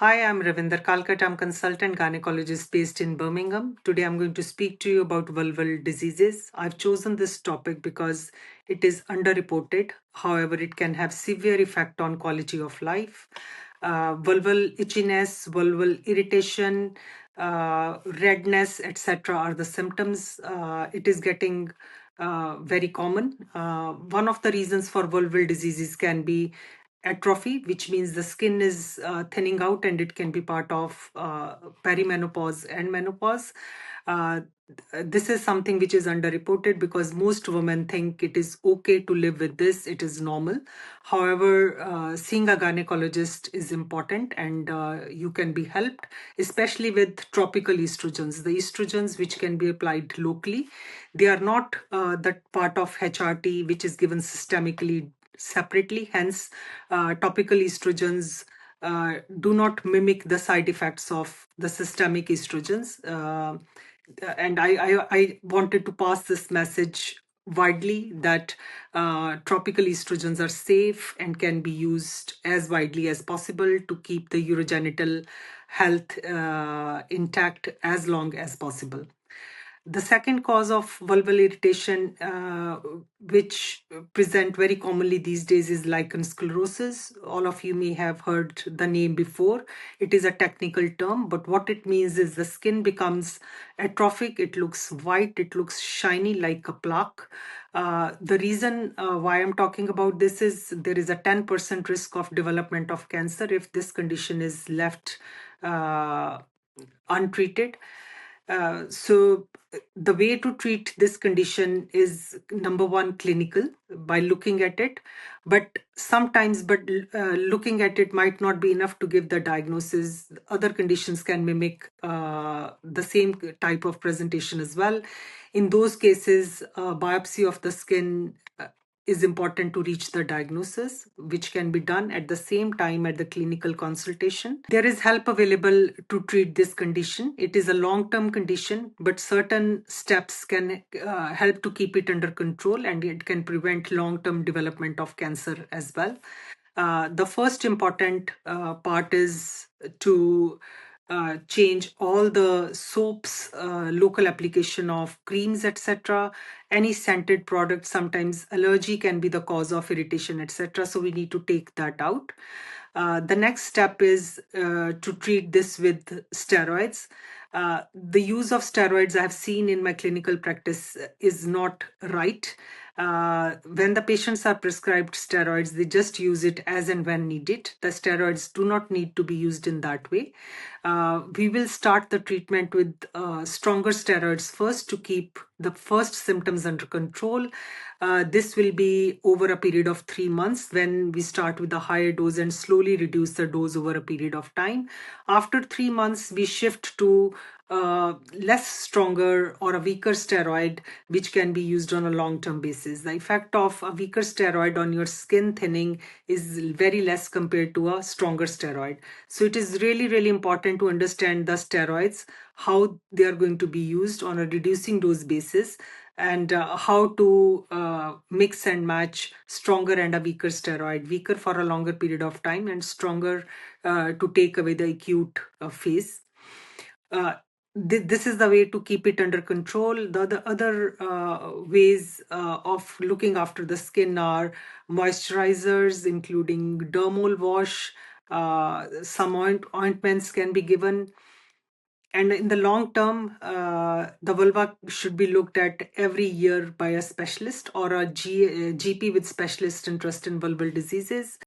Hi, I'm Ravinder Kalkat. I'm consultant gynecologist based in Birmingham. Today I'm going to speak to you about vulval diseases. I've chosen this topic because it is underreported. However, it can have severe effect on quality of life. Vulval itchiness, vulval irritation, redness, etc. are the symptoms. It is getting very common. One of the reasons for vulval diseases can be atrophy, which means the skin is thinning out, and it can be part of perimenopause and menopause. Uh, this is something which is underreported because most women think it is okay to live with this, it is normal. However, seeing a gynecologist is important, and you can be helped, especially with tropical estrogens. The estrogens which can be applied locally, they are not that part of HRT which is given systemically separately. Hence, topical estrogens do not mimic the side effects of the systemic estrogens. And I wanted to pass this message widely that tropical estrogens are safe and can be used as widely as possible to keep the urogenital health intact as long as possible. The second cause of vulval irritation, which present very commonly these days, is lichen sclerosis. All of you may have heard the name before. It is a technical term, but what it means is the skin becomes atrophic. It looks white. It looks shiny like a plaque. The reason why I'm talking about this is there is a 10% risk of development of cancer if this condition is left untreated. So the way to treat this condition is, number one, clinical, by looking at it. But sometimes, looking at it might not be enough to give the diagnosis. Other conditions can mimic the same type of presentation as well. In those cases, biopsy of the skin is important to reach the diagnosis, which can be done at the same time at the clinical consultation. There is help available to treat this condition. It is a long-term condition, but certain steps can help to keep it under control, and it can prevent long-term development of cancer as well. The first important part is to change all the soaps, local application of creams, etc. Any scented product, sometimes allergy can be the cause of irritation, etc. So we need to take that out. The next step is to treat this with steroids. The use of steroids I have seen in my clinical practice is not right. When the patients are prescribed steroids, they just use it as and when needed. The steroids do not need to be used in that way. We will start the treatment with stronger steroids first to keep the first symptoms under control. This will be over a period of 3 months when we start with a higher dose and slowly reduce the dose over a period of time. After 3 months, we shift to less stronger or a weaker steroid, which can be used on a long-term basis. The effect of a weaker steroid on your skin thinning is very less compared to a stronger steroid. So it is really, really important to understand the steroids, how they are going to be used on a reducing dose basis, and how to mix and match stronger and a weaker steroid, weaker for a longer period of time and stronger to take away the acute phase. This is the way to keep it under control. The other ways of looking after the skin are moisturizers, including dermal wash. Some ointments can be given. And in the long term, the vulva should be looked at every year by a specialist or a GP with specialist interest in vulval diseases.